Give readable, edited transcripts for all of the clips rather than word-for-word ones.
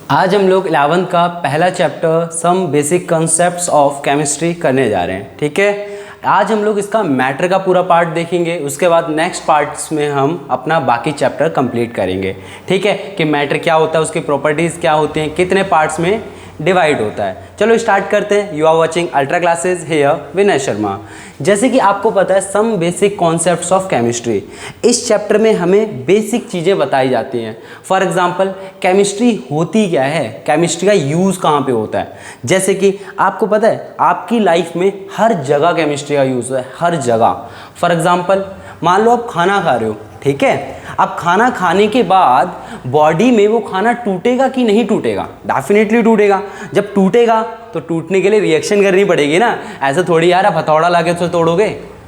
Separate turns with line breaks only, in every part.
आज हम लोग 11th का पहला chapter some basic concepts of chemistry करने जा रहे हैं। ठीक है, आज हम लोग इसका मैटर का पूरा पार्ट देखेंगे, उसके बाद नेक्स्ट पार्ट्स में हम अपना बाकी चैप्टर कंप्लीट करेंगे। ठीक है, कि मैटर क्या होता है, उसकी प्रॉपर्टीज़ क्या होती हैं, कितने पार्ट्स में डिवाइड होता है। चलो स्टार्ट करते हैं। You are watching ultra classes here Vinay Sharma. जैसे कि आपको पता है some basic concepts of chemistry, इस चैप्टर में हमें बेसिक चीज़ें बताई जाती हैं। फॉर एग्जांपल केमिस्ट्री होती क्या है, केमिस्ट्री का यूज़ कहाँ पे होता है। जैसे कि आपको पता है आपकी लाइफ में हर जगह केमिस्ट्री का यूज़ है, हर जगह। फॉर एग्जांपल मान लो आप खाना खा रहे हो, ठीक है, अब खाना खाने के बाद बॉडी में वो खाना टूटेगा कि नहीं टूटेगा? डेफिनेटली टूटेगा। जब टूटेगा तो टूटने के लिए रिएक्शन करनी पड़ेगी ना। ऐसे थोड़ी यार आप हथौड़ा लाके उसे तोड़ोगे,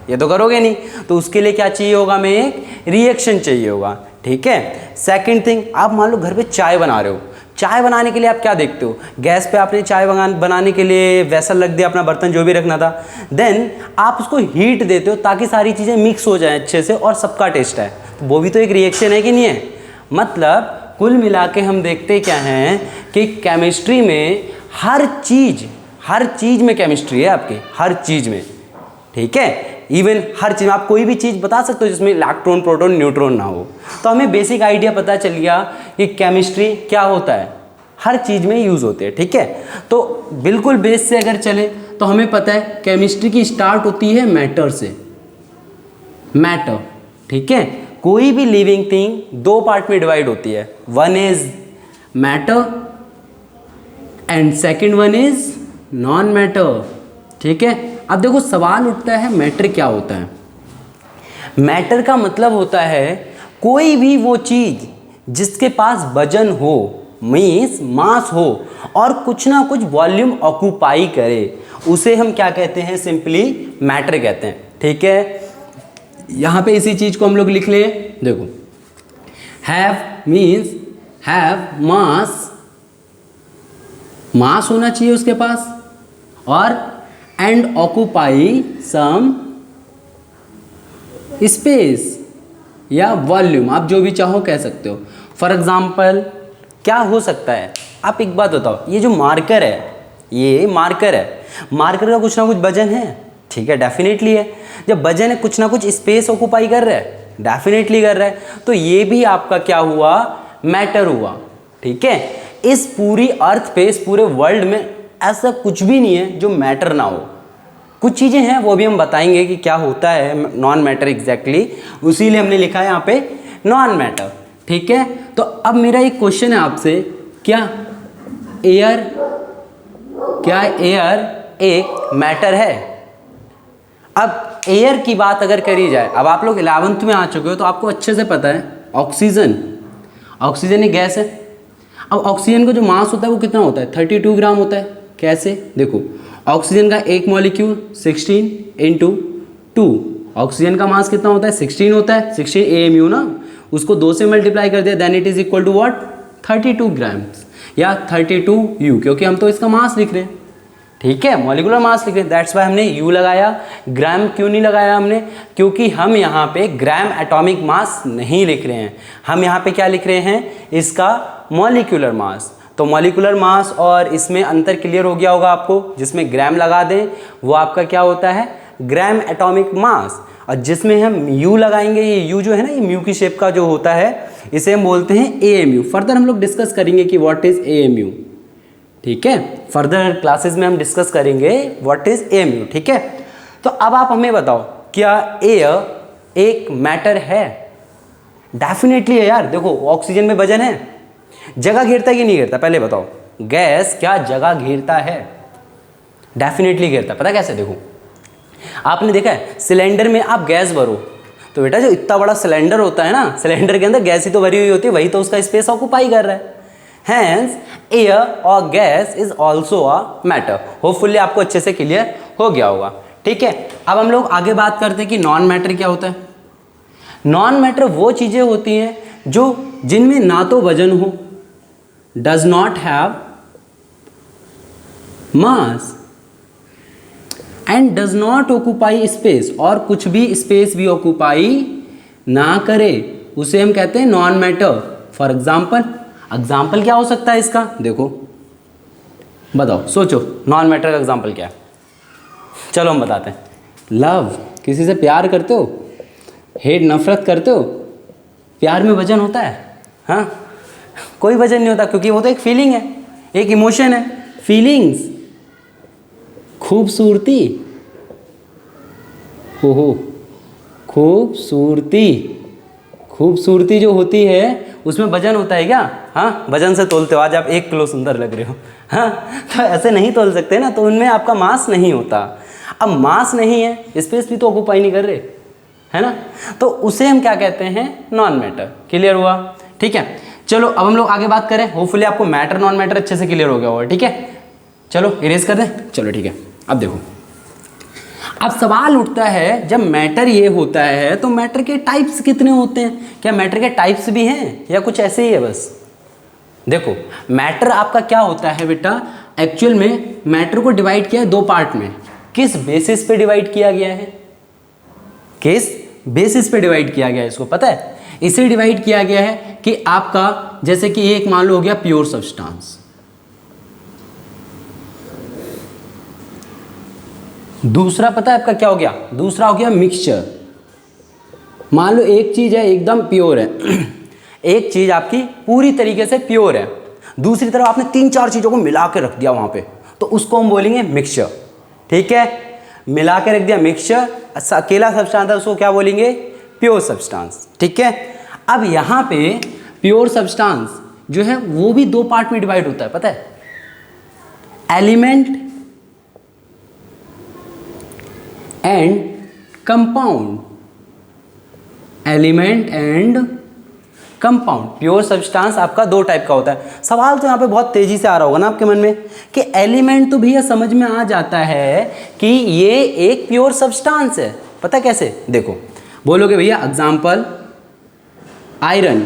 ये तो करोगे नहीं। तो उसके लिए क्या चाहिए होगा, हमें एक रिएक्शन चाहिए होगा। ठीक है, सेकंड थिंग, आप मान लो घर पे चाय बना रहे हो। चाय बनाने के लिए आप क्या देखते हो, गैस पे आपने चाय बनाने के लिए वेसल रख दिया, अपना बर्तन जो भी रखना था, देन आप उसको हीट देते हो ताकि सारी चीज़ें मिक्स हो जाएं अच्छे से और सबका टेस्ट है। तो वो भी तो एक रिएक्शन है कि नहीं है। मतलब कुल मिला के हम देखते क्या हैं कि केमिस्ट्री में हर चीज़ में केमिस्ट्री है आपकी, हर चीज़ में। ठीक है, इवन हर चीज़ में आप कोई भी चीज़ बता सकते हो जिसमें इलेक्ट्रॉन प्रोटॉन न्यूट्रॉन ना हो। तो हमें बेसिक आइडिया पता चल गया कि केमिस्ट्री क्या होता है, हर चीज़ में यूज़ होते हैं। ठीक है, तो बिल्कुल बेस से अगर चले तो हमें पता है केमिस्ट्री की स्टार्ट होती है मैटर से। मैटर, ठीक है, कोई भी लिविंग थिंग दो पार्ट में डिवाइड होती है, one is matter and second one is non matter. ठीक है, अब देखो सवाल उठता है मैटर क्या होता है। मैटर का मतलब होता है कोई भी वो चीज़ जिसके पास वजन हो, मीन्स मास हो, और कुछ ना कुछ वॉल्यूम ऑक्यूपाई करे, उसे हम क्या कहते हैं, सिंपली मैटर कहते हैं। ठीक है, यहाँ पे इसी चीज़ को हम लोग लिख ले, देखो हैव मीन्स हैव मास होना चाहिए उसके पास, और एंड ऑक्यूपाई सम स्पेस या वॉल्यूम, आप जो भी चाहो कह सकते हो। फॉर एग्जाम्पल क्या हो सकता है, आप एक बात बताओ, ये जो मार्कर है, ये मार्कर है, मार्कर का कुछ ना कुछ वजन है। ठीक है, डेफिनेटली है। जब वजन है कुछ ना कुछ स्पेस ऑक्यूपाई कर रहा है, डेफिनेटली कर रहा है। तो ये भी आपका क्या हुआ, मैटर हुआ। ठीक है, इस पूरी अर्थ पे, इस पूरे वर्ल्ड में ऐसा कुछ भी नहीं है जो मैटर ना हो। कुछ चीज़ें हैं वो भी हम बताएंगे कि क्या होता है नॉन मैटर एग्जैक्टली, उसीलिए हमने लिखा है यहाँ पे नॉन मैटर। ठीक है, तो अब मेरा एक क्वेश्चन है आपसे, क्या एयर एक मैटर है? अब एयर की बात अगर करी जाए, अब आप लोग 11th में आ चुके हो तो आपको अच्छे से पता है ऑक्सीजन एक गैस है। अब ऑक्सीजन का जो मास होता है वो कितना होता है, 32 ग्राम होता है। कैसे, देखो ऑक्सीजन का एक मॉलिक्यूल 16 × 2, ऑक्सीजन का मास कितना होता है, 16 होता है, 16 AMU ना, उसको 2 से मल्टीप्लाई कर दिया, then it is equal to what, 32 grams या 32U, क्योंकि हम तो इसका मास लिख रहे हैं। ठीक है, मॉलिक्यूलर मास लिख रहे हैं, दैट्स वाई हमने U लगाया। ग्राम क्यों नहीं लगाया हमने, क्योंकि हम यहाँ पे ग्राम एटॉमिक मास नहीं लिख रहे हैं, हम यहाँ पे क्या लिख रहे हैं, इसका मॉलिक्यूलर मास। तो मॉलिक्यूलर मास और इसमें अंतर क्लियर हो गया होगा आपको। जिसमें ग्राम लगा दें वो आपका क्या होता है, ग्राम एटॉमिक मास, और जिसमें हम U लगाएंगे, ये U जो है ना, ये म्यू की शेप का जो होता है, इसे हम बोलते हैं AMU। फर्दर हम लोग डिस्कस करेंगे कि व्हाट इज AMU। ठीक है, फर्दर क्लासेस में हम डिस्कस करेंगे व्हाट इज AMU। ठीक है, तो अब आप हमें बताओ, क्या एयर एक मैटर है? डेफिनेटली है यार। देखो ऑक्सीजन में वजन है, जगह घेरता है कि नहीं घेरता, पहले बताओ। गैस क्या जगह घेरता है? डेफिनेटली घेरता है। पता कैसे, देखो आपने देखा है सिलेंडर में आप गैस भरो, तो बेटा जो इतना बड़ा सिलेंडर होता है ना, सिलेंडर के अंदर गैस ही तो भरी हुई होती है, वही तो उसका स्पेस ऑक्यूपाई कर रहा है। हैंस एयर और gas is also a matter. Hopefully आपको अच्छे से क्लियर हो गया होगा। ठीक है, अब हम लोग आगे बात करते हैं कि नॉन मैटर क्या होता है। नॉन मैटर वो चीज़ें होती हैं जो जिनमें ना तो वजन हो, does not have mass and does not occupy space, और कुछ भी स्पेस भी ऑक्यूपाई ना करे, उसे हम कहते हैं non matter. For example example क्या हो सकता है इसका, देखो बताओ, सोचो नॉन मैटर का एग्जाम्पल क्या है। चलो हम बताते हैं। लव, किसी से प्यार करते हो, हेट नफरत करते हो। प्यार में वजन होता है? हाँ, कोई वजन नहीं होता, क्योंकि वो तो एक फीलिंग है, एक इमोशन है। फीलिंग्स, खूबसूरती, हो खूबसूरती, खूबसूरती जो होती है उसमें वजन होता है क्या? हाँ, वजन से तोलते हो, आज आप 1 किलो सुंदर लग रहे हो। हाँ, तो ऐसे नहीं तोल सकते ना, तो उनमें आपका मास नहीं होता। अब मास नहीं है, स्पेस भी तो ऑक्यूपाई नहीं कर रहे, है ना, तो उसे हम क्या कहते हैं? Non matter. क्लियर हुआ? ठीक है, चलो अब हम लोग आगे बात करें। होपफुली आपको मैटर नॉन मैटर अच्छे से क्लियर हो गया होगा। ठीक है, चलो इरेज कर दें। चलो ठीक है, अब देखो, अब सवाल उठता है, जब मैटर ये होता है तो मैटर के टाइप्स कितने होते हैं? क्या मैटर के टाइप्स भी हैं या कुछ ऐसे ही है बस? देखो, मैटर आपका क्या होता है बेटा, एक्चुअल में मैटर को डिवाइड किया है 2 पार्ट में। किस बेसिस पे डिवाइड किया गया है? किस बेसिस पे डिवाइड किया गया है इसको पता है? इसे डिवाइड किया गया है कि आपका, जैसे कि एक मान लो हो गया प्योर सब्सटेंस, दूसरा पता है आपका क्या हो गया? दूसरा हो गया मिक्सचर। मान लो एक चीज है एकदम प्योर है, एक चीज आपकी पूरी तरीके से प्योर है, दूसरी तरफ आपने 3-4 चीजों को मिला के रख दिया वहां पे, तो उसको हम बोलेंगे मिक्सचर। ठीक है, मिला के रख दिया मिक्सचर, अकेला सब्सटेंस था उसको क्या बोलेंगे? Pure substance. ठीक है, अब यहां पे प्योर सब्सटेंस जो है वो भी 2 पार्ट में डिवाइड होता है, पता है? Element and compound. Element and compound. Pure substance आपका 2 टाइप का होता है। सवाल तो यहाँ पे बहुत तेजी से आ रहा होगा ना आपके मन में कि एलिमेंट तो भैया समझ में आ जाता है कि ये एक प्योर सब्सटेंस है, पता कैसे? देखो, बोलोगे भैया एग्जाम्पल आयरन।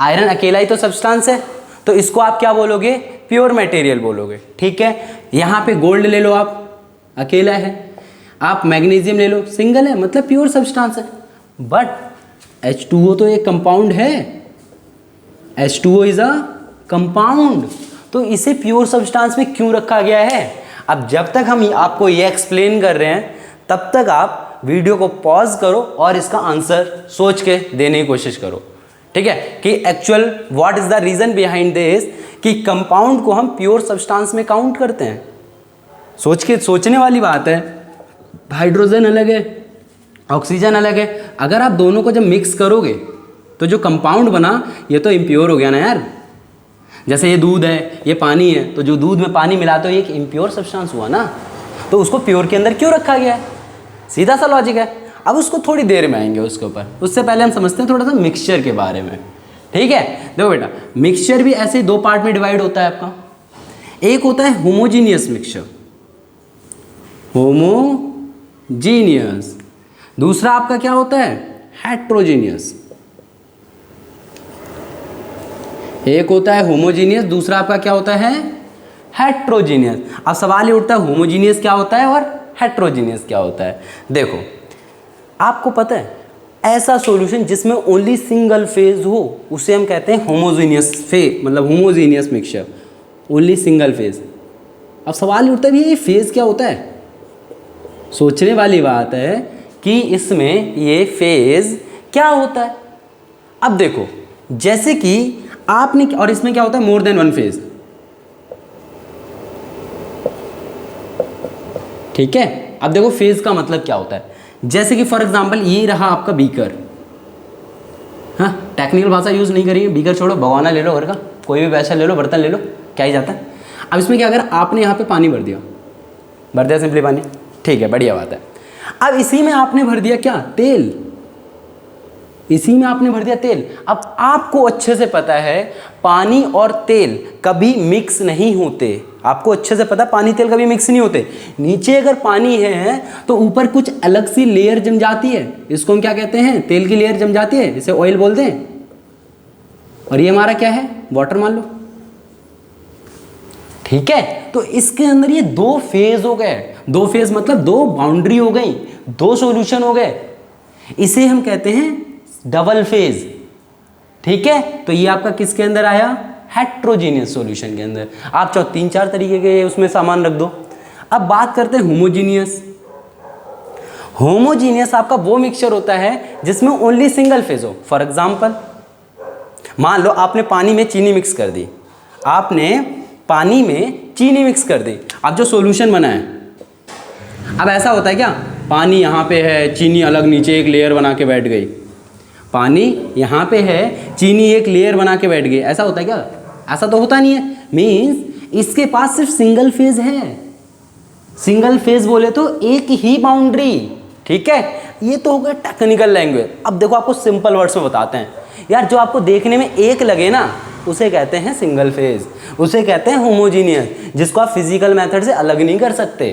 आयरन अकेला ही तो सब्सटेंस है, तो इसको आप क्या बोलोगे? प्योर मटेरियल बोलोगे। ठीक है, यहाँ पे गोल्ड ले लो, आप अकेला है। आप मैग्नीशियम ले लो, सिंगल है, मतलब प्योर सब्सटेंस है। बट H2O तो एक कंपाउंड है, H2O इज अ कंपाउंड, तो इसे प्योर सब्सटेंस में क्यों रखा गया है? अब जब तक हम आपको ये एक्सप्लेन कर रहे हैं तब तक आप वीडियो को पॉज करो और इसका आंसर सोच के देने की कोशिश करो। ठीक है, कि actual what is the reason behind this कि कंपाउंड को हम प्योर सब्सटेंस में काउंट करते हैं। सोचने वाली बात है। हाइड्रोजन अलग है, ऑक्सीजन अलग है, अगर आप दोनों को जब मिक्स करोगे तो जो कंपाउंड बना ये तो इम्प्योर हो गया ना यार। जैसे ये दूध है, ये पानी है, तो जो दूध में पानी मिलाते हो ये एक इम्प्योर सब्सटेंस हुआ ना, तो उसको प्योर के अंदर क्यों रखा गया है? सीधा सा लॉजिक है। अब उसको थोड़ी देर में आएंगे उसके ऊपर, उससे पहले हम समझते हैं थोड़ा सा मिक्सचर के बारे में। ठीक है, देखो बेटा, मिक्सचर भी ऐसे 2 पार्ट में डिवाइड होता है आपका। एक होता है होमोजीनियस मिक्सचर, होमोजीनियस। दूसरा आपका क्या होता है? हेट्रोजीनियस। एक होता है होमोजीनियस, दूसरा आपका क्या होता है? हेट्रोजीनियस। अब सवाल ये उठता है होमोजीनियस क्या होता है और हेट्रोजीनियस क्या होता है? देखो, आपको पता है ऐसा सॉल्यूशन जिसमें ओनली सिंगल फेज हो उसे हम कहते हैं होमोजीनियस फेज, मतलब homogeneous mixture, only single phase. अब सवाल ये उठता है ये फेज क्या होता है? सोचने वाली बात है कि इसमें ये फेज क्या होता है। अब देखो, जैसे कि आपने, और इसमें क्या होता है? More than 1 phase. ठीक है, अब देखो फेज का मतलब क्या होता है। जैसे कि फॉर एग्जांपल ये रहा आपका बीकर, हाँ, टेक्निकल भाषा यूज नहीं करेंगे, बीकर छोड़ो, भगोना ले लो, घर का कोई भी वैसा ले लो, बर्तन ले लो, क्या ही जाता है। अब इसमें क्या अगर आपने यहाँ पे पानी भर दिया सिंपली पानी, ठीक है, बढ़िया बात है। अब इसी में आपने भर दिया क्या? तेल। इसी में आपने भर दिया तेल। अब आपको अच्छे से पता है पानी और तेल कभी मिक्स नहीं होते। आपको अच्छे से पता है पानी तेल कभी मिक्स नहीं होते। नीचे अगर पानी है तो ऊपर कुछ अलग सी लेयर जम जाती है, इसको हम क्या कहते हैं? तेल की लेयर जम जाती है, इसे ऑयल बोलते हैं। और ये हमारा क्या है? वाटर मान लो। ठीक है, तो इसके अंदर ये 2 फेज हो गए। 2 फेज मतलब 2 बाउंड्री हो गई, 2 सॉल्यूशन हो गए। इसे हम कहते हैं डबल फेज। ठीक है, तो ये आपका किसके अंदर आया, हेट्रोजीनियस सॉल्यूशन के अंदर। आप चाहो 3-4 तरीके के उसमें सामान रख दो। अब बात करते हैं होमोजीनियस। होमोजीनियस आपका वो मिक्सचर होता है जिसमें ओनली सिंगल फेज हो। फॉर एग्जांपल मान लो आपने पानी में चीनी मिक्स कर दी, आपने पानी में चीनी मिक्स कर दी, अब जो सॉल्यूशन बना है, अब ऐसा होता है क्या, पानी यहाँ पे है, चीनी अलग नीचे एक लेयर बना के बैठ गई, पानी यहाँ पे है, चीनी एक लेयर बना के बैठ गई, ऐसा होता है क्या, ऐसा तो होता नहीं है। मीन्स इसके पास सिर्फ सिंगल फेज है, सिंगल फेज बोले तो एक ही बाउंड्री, ठीक है। ये तो हो गया टेक्निकल लैंग्वेज। अब देखो आपको सिंपल वर्ड्स में बताते हैं यार, जो आपको देखने में एक लगे ना उसे कहते हैं सिंगल फेज, उसे कहते हैं होमोजीनियस, जिसको आप फिजिकल मेथड से अलग नहीं कर सकते।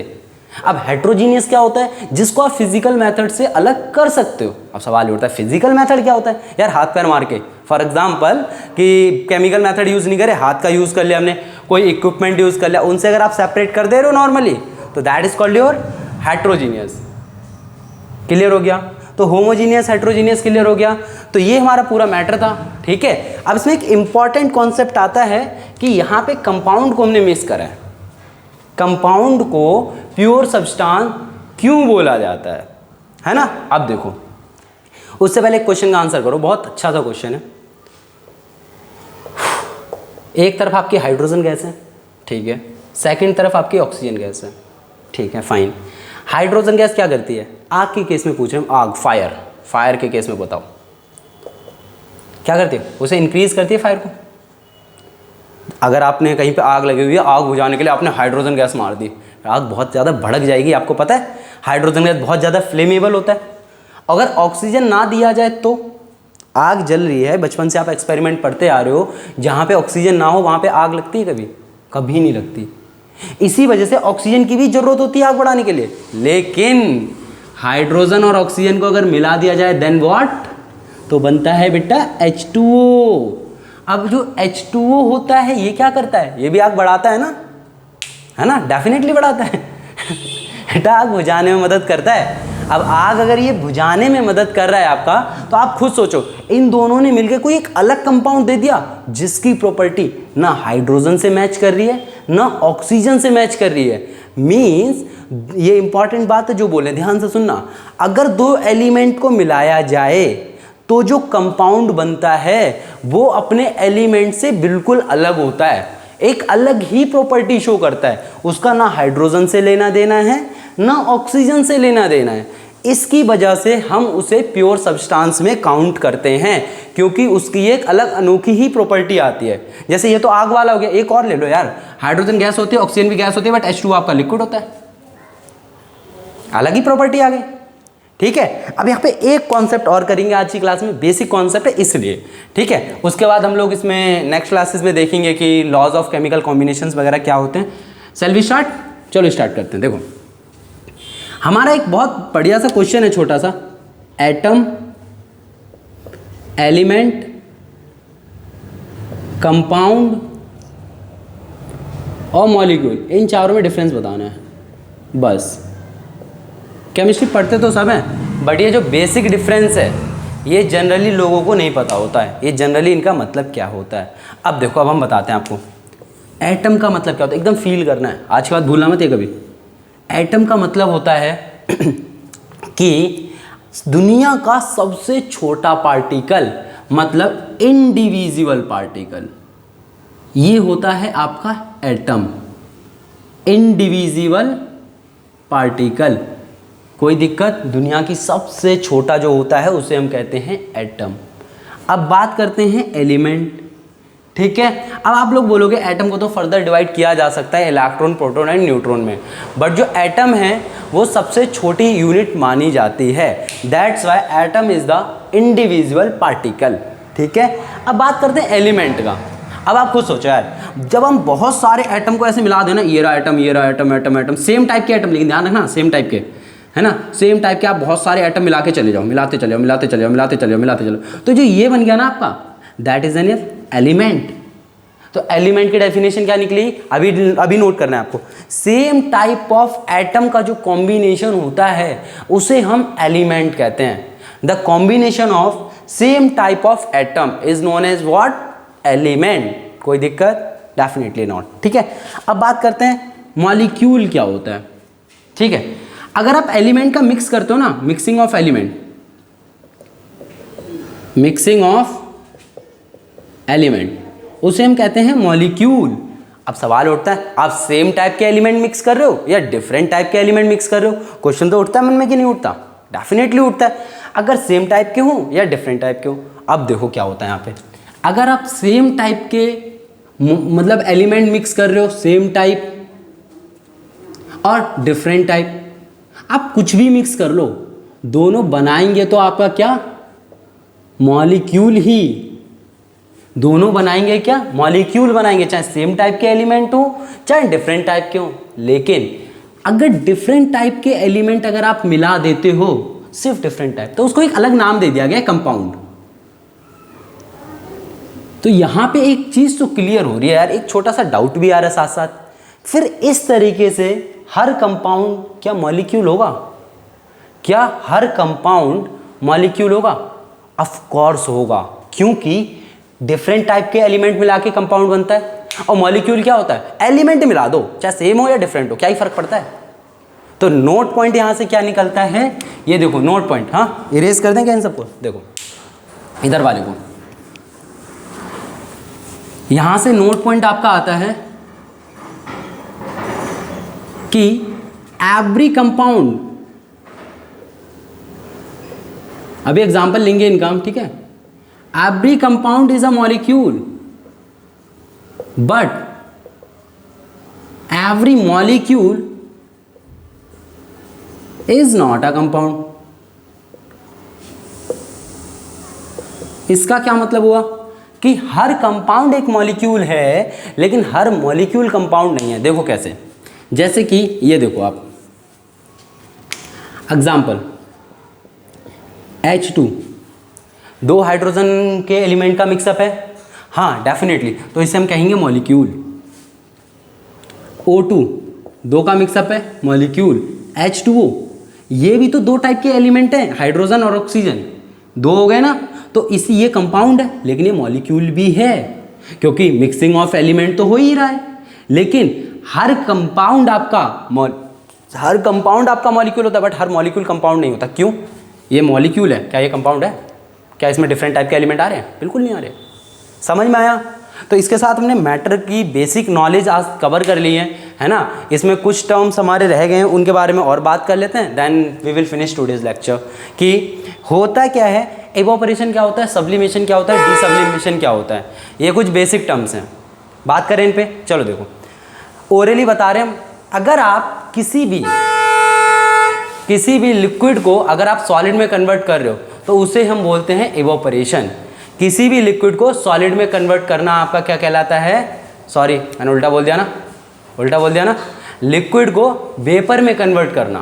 अब हेट्रोजीनियस क्या होता है, जिसको आप फिजिकल मेथड से अलग कर सकते हो। अब सवाल ये उठता है फिजिकल मेथड क्या होता है, यार हाथ पैर मार के, फॉर एग्जांपल कि केमिकल मेथड यूज़ नहीं करे, हाथ का यूज़ कर लिया हमने, कोई इक्विपमेंट यूज़ कर लिया, उनसे अगर आप सेपरेट कर दे रहे हो नॉर्मली, तो that is called your heterogeneous. Clear हो गया, तो होमोजीनियस हेट्रोजीनियस क्लियर हो गया। तो ये हमारा पूरा मैटर था, ठीक है। अब इसमें एक इंपॉर्टेंट कॉन्सेप्ट आता है कि यहाँ पे कंपाउंड को हमने मिस करा है। कंपाउंड को प्योर सब्सटेंस क्यों बोला जाता है ना। अब देखो, उससे पहले एक क्वेश्चन का आंसर करो, बहुत अच्छा सा क्वेश्चन है। एक तरफ आपकी हाइड्रोजन गैस है, ठीक है, सेकंड तरफ आपकी ऑक्सीजन गैस है, ठीक है, फाइन। हाइड्रोजन गैस क्या करती है, आग के केस में पूछ रहे हैं, आग, फायर के केस में बताओ क्या करती है, उसे इंक्रीज करती है फायर को। अगर आपने कहीं पे आग लगी हुई है, आग बुझाने के लिए आपने हाइड्रोजन गैस मार दी, आग बहुत ज़्यादा भड़क जाएगी। आपको पता है हाइड्रोजन गैस बहुत ज़्यादा फ्लेमेबल होता है। अगर ऑक्सीजन ना दिया जाए तो आग जल रही है, बचपन से आप एक्सपेरिमेंट पढ़ते आ रहे हो, जहाँ पे ऑक्सीजन ना हो वहाँ पे आग लगती है कभी, कभी नहीं लगती। इसी वजह से ऑक्सीजन की भी जरूरत होती है आग बढ़ाने के लिए। लेकिन हाइड्रोजन और ऑक्सीजन को अगर मिला दिया जाए देन व्हाट, तो बनता है बेटा H2O। अब जो H2O होता है ये क्या करता है, ये भी आग बढ़ाता है ना, डेफिनेटली बढ़ाता है बेटा, आग बुझाने में मदद करता है। अब आग अगर ये बुझाने में मदद कर रहा है आपका, तो आप खुद सोचो, इन दोनों ने मिलकर कोई एक अलग कंपाउंड दे दिया जिसकी प्रॉपर्टी ना हाइड्रोजन से मैच कर रही है ना ऑक्सीजन से मैच कर रही है। मींस ये इंपॉर्टेंट बात है जो बोले, ध्यान से सुनना, अगर दो एलिमेंट को मिलाया जाए तो जो कंपाउंड बनता है वो अपने एलिमेंट से बिल्कुल अलग होता है, एक अलग ही प्रॉपर्टी शो करता है। उसका ना हाइड्रोजन से लेना देना है ना ऑक्सीजन से लेना देना है। इसकी वजह से हम उसे प्योर सब्सटेंस में काउंट करते हैं, क्योंकि उसकी एक अलग अनोखी ही प्रॉपर्टी आती है। जैसे ये तो आग वाला हो गया, एक और ले लो यार, हाइड्रोजन गैस होती है, ऑक्सीजन भी गैस होती है, बट H2O आपका लिक्विड होता है, अलग ही प्रॉपर्टी आ गई, ठीक है। अब यहाँ पे एक कॉन्सेप्ट और करेंगे आज की क्लास में, बेसिक कॉन्सेप्ट है इसलिए, ठीक है। उसके बाद हम लोग इसमें नेक्स्ट क्लासेस में देखेंगे कि लॉज ऑफ केमिकल कॉम्बिनेशंस वगैरह क्या होते हैं। शैल वी स्टार्ट, चलो स्टार्ट करते हैं। देखो हमारा एक बहुत बढ़िया सा क्वेश्चन है, छोटा सा, एटम, एलिमेंट, कंपाउंड और मॉलिक्यूल, इन चारों में डिफरेंस बताना है बस। केमिस्ट्री पढ़ते तो सब हैं, बट ये जो बेसिक डिफरेंस है ये जनरली लोगों को नहीं पता होता है, ये जनरली इनका मतलब क्या होता है। अब देखो, अब हम बताते हैं आपको एटम का मतलब क्या होता है, एकदम फील करना है, आज के बाद भूलना मत ये कभी। एटम का मतलब होता है कि दुनिया का सबसे छोटा पार्टिकल, मतलब इंडिविजिबल पार्टिकल, ये होता है आपका एटम, इंडिविजिबल पार्टिकल। कोई दिक्कत, दुनिया की सबसे छोटा जो होता है उसे हम कहते हैं एटम। अब बात करते हैं एलिमेंट, ठीक है। अब आप लोग बोलोगे एटम को तो फर्दर डिवाइड किया जा सकता है इलेक्ट्रॉन, प्रोटॉन एंड न्यूट्रॉन में, बट जो एटम है वो सबसे छोटी यूनिट मानी जाती है, that's why atom is the individual particle, ठीक है। अब बात करते हैं एलिमेंट का। अब आप खुद सोचो यार, जब हम बहुत सारे एटम को ऐसे मिला देना, ये रहा एटम, ये रहा atom, atom atom, same type के एटम, लेकिन ध्यान रखना सेम टाइप के, है ना, सेम टाइप के आप बहुत सारे एटम मिला के चले जाओ, मिलाते चले जाओ, मिलाते चले जाओ, मिलाते चले जाओ, मिलाते चलो, तो जो ये बन गया ना आपका, दैट इज एन एलिमेंट। तो एलिमेंट की डेफिनेशन क्या निकली, अभी नोट करना है आपको। सेम टाइप ऑफ एटम का जो कॉम्बिनेशन होता है उसे हम एलिमेंट कहते हैं। The combination of same type of atom is known as what, element. कोई दिक्कत? Definitely not. ठीक है, अब बात करते हैं मॉलिक्यूल क्या होता है। ठीक है, अगर आप एलिमेंट का मिक्स करते हो ना, mixing of element, mixing of element, उसे हम कहते हैं मॉलिक्यूल। अब सवाल उठता है, आप सेम टाइप के एलिमेंट मिक्स कर रहे हो या डिफरेंट टाइप के एलिमेंट मिक्स कर रहे हो? क्वेश्चन तो उठता है मन में कि नहीं उठता? डेफिनेटली उठता है। अगर सेम टाइप के हो या डिफरेंट टाइप के हो। अब देखो क्या होता है यहाँ पे, अगर आप सेम टाइप के मतलब एलिमेंट मिक्स कर रहे हो, सेम टाइप और डिफरेंट टाइप, आप कुछ भी मिक्स कर लो, दोनों बनाएंगे तो आपका क्या, मॉलिक्यूल ही। दोनों बनाएंगे क्या, मॉलिक्यूल बनाएंगे, चाहे सेम टाइप के एलिमेंट हो चाहे डिफरेंट टाइप के हो। लेकिन अगर डिफरेंट टाइप के एलिमेंट अगर आप मिला देते हो, सिर्फ डिफरेंट टाइप, तो उसको एक अलग नाम दे दिया गया, कंपाउंड। तो यहां पे एक चीज तो क्लियर हो रही है यार, एक छोटा सा डाउट भी आ रहा है साथ साथ, फिर इस तरीके से हर कंपाउंड क्या मॉलिक्यूल होगा? क्या हर कंपाउंड मॉलिक्यूल होगा? ऑफ कोर्स होगा, क्योंकि डिफरेंट टाइप के एलिमेंट मिला के कंपाउंड बनता है। और मॉलिक्यूल क्या होता है, एलिमेंट मिला दो, चाहे सेम हो या डिफरेंट हो, क्या ही फर्क पड़ता है। तो नोट पॉइंट यहां से क्या निकलता है, ये देखो नोट पॉइंट, हाँ इरेज कर दें क्या इन सबको, देखो इधर वाले को, यहां से नोट पॉइंट आपका आता है कि एवरी कंपाउंड, अभी एग्जांपल लेंगे इनका हम, ठीक है। Every compound is a molecule, but every molecule is not a compound. इसका क्या मतलब हुआ कि हर कंपाउंड एक मॉलिक्यूल है, लेकिन हर मॉलिक्यूल कंपाउंड नहीं है। देखो कैसे, जैसे कि ये देखो आप एग्जाम्पल, H2 दो हाइड्रोजन के एलिमेंट का मिक्सअप है, हाँ डेफिनेटली, तो इसे हम कहेंगे मॉलिक्यूल। O2 दो का मिक्सअप है, मॉलिक्यूल। H2O ये भी तो दो टाइप के एलिमेंट हैं, हाइड्रोजन और ऑक्सीजन, दो हो गए ना, तो इसी ये कंपाउंड है, लेकिन ये मॉलिक्यूल भी है, क्योंकि मिक्सिंग ऑफ एलिमेंट तो हो ही रहा है। लेकिन हर कंपाउंड आपका मॉलिक्यूल होता है, बट हर मॉलिक्यूल कंपाउंड नहीं होता। क्यों? ये मॉलिक्यूल है, क्या ये कंपाउंड है? क्या इसमें डिफरेंट टाइप के एलिमेंट आ रहे हैं? बिल्कुल नहीं आ रहे। समझ में आया? तो इसके साथ हमने मैटर की बेसिक नॉलेज आज कवर कर ली है ना। इसमें कुछ टर्म्स हमारे रह गए हैं, उनके बारे में और बात कर लेते हैं, then we will finish today's lecture. कि होता क्या है, इवोपरेशन क्या होता है, सब्लिमेशन क्या होता है, डीसब्लिमेशन क्या होता है, ये कुछ बेसिक टर्म्स हैं। बात करें इन पे, चलो देखो ओरली बता रहे हैं हम। अगर आप किसी भी लिक्विड को अगर आप सॉलिड में कन्वर्ट कर रहे हो, तो उसे हम बोलते हैं इवोपरेशन। किसी भी लिक्विड को सॉलिड में कन्वर्ट करना आपका क्या कहलाता है, सॉरी मैंने उल्टा बोल दिया ना, लिक्विड को वेपर में कन्वर्ट करना,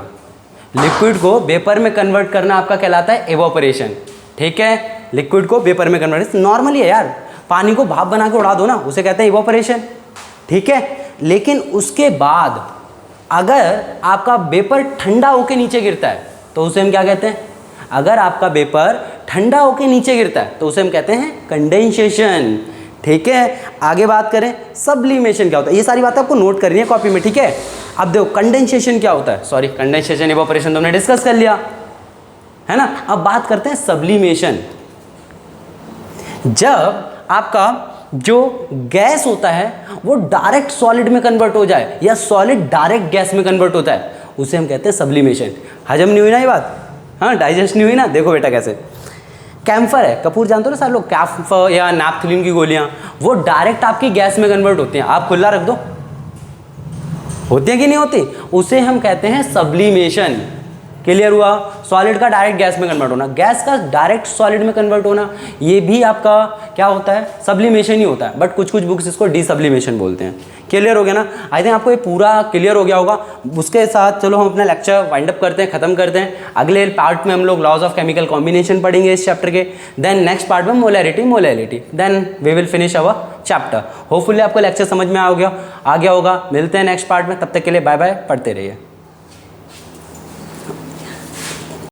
आपका कहलाता है इवोपरेशन। ठीक है, लिक्विड को वेपर में कन्वर्ट नॉर्मली है यार, पानी को भाप बना के उड़ा दो ना, उसे कहते हैं इवोपरेशन। ठीक है, लेकिन उसके बाद अगर आपका वेपर ठंडा होके नीचे गिरता है, तो उसे हम क्या कहते हैं, अगर आपका वेपर ठंडा होके नीचे गिरता है तो उसे हम कहते हैं कंडेंसेशन। ठीक है, आगे बात करें सब्लिमेशन क्या होता है, ये सारी बातें आपको नोट करनी है कॉपी में। ठीक है, अब देखो कंडेंसेशन क्या होता है, सॉरी कंडेंसेशन इवोपरेशन तो हमने डिस्कस कर लिया है ना। अब बात करते हैं सब्लिमेशन। जब आपका जो गैस होता है वो डायरेक्ट सॉलिड में कन्वर्ट हो जाए, या सॉलिड डायरेक्ट गैस में कन्वर्ट होता है, उसे हम कहते हैं सब्लिमेशन। हजम नहीं हुई ना ये बात, हाँ डाइजेस्ट नहीं हुई ना। देखो बेटा कैसे, कैम्फर है, कपूर जानते हो ना सारे लोग, कैम्फर या नैप्थलिन की गोलियां, वो डायरेक्ट आपकी गैस में कन्वर्ट होती हैं। आप खुला रख दो, होती है कि नहीं होती, उसे हम कहते हैं सब्लिमेशन। क्लियर हुआ? सॉलिड का डायरेक्ट गैस में कन्वर्ट होना, गैस का डायरेक्ट सॉलिड में कन्वर्ट होना, ये भी आपका क्या होता है, सब्लिमेशन ही होता है। बट कुछ बुक्स इसको डीसब्लिमेशन बोलते हैं। क्लियर हो गया ना? आई थिंक आपको ये पूरा क्लियर हो गया होगा। उसके साथ चलो हम अपना लेक्चर वाइंड अप करते हैं, खत्म करते हैं। अगले पार्ट में हम लोग लॉज ऑफ केमिकल कॉम्बिनेशन पढ़ेंगे इस चैप्टर के। देन नेक्स्ट पार्ट में molarity, then we will finish our chapter. Hopefully आपको लेक्चर समझ में आ गया होगा। मिलते हैं नेक्स्ट पार्ट में, तब तक के लिए बाय बाय, पढ़ते रहिए।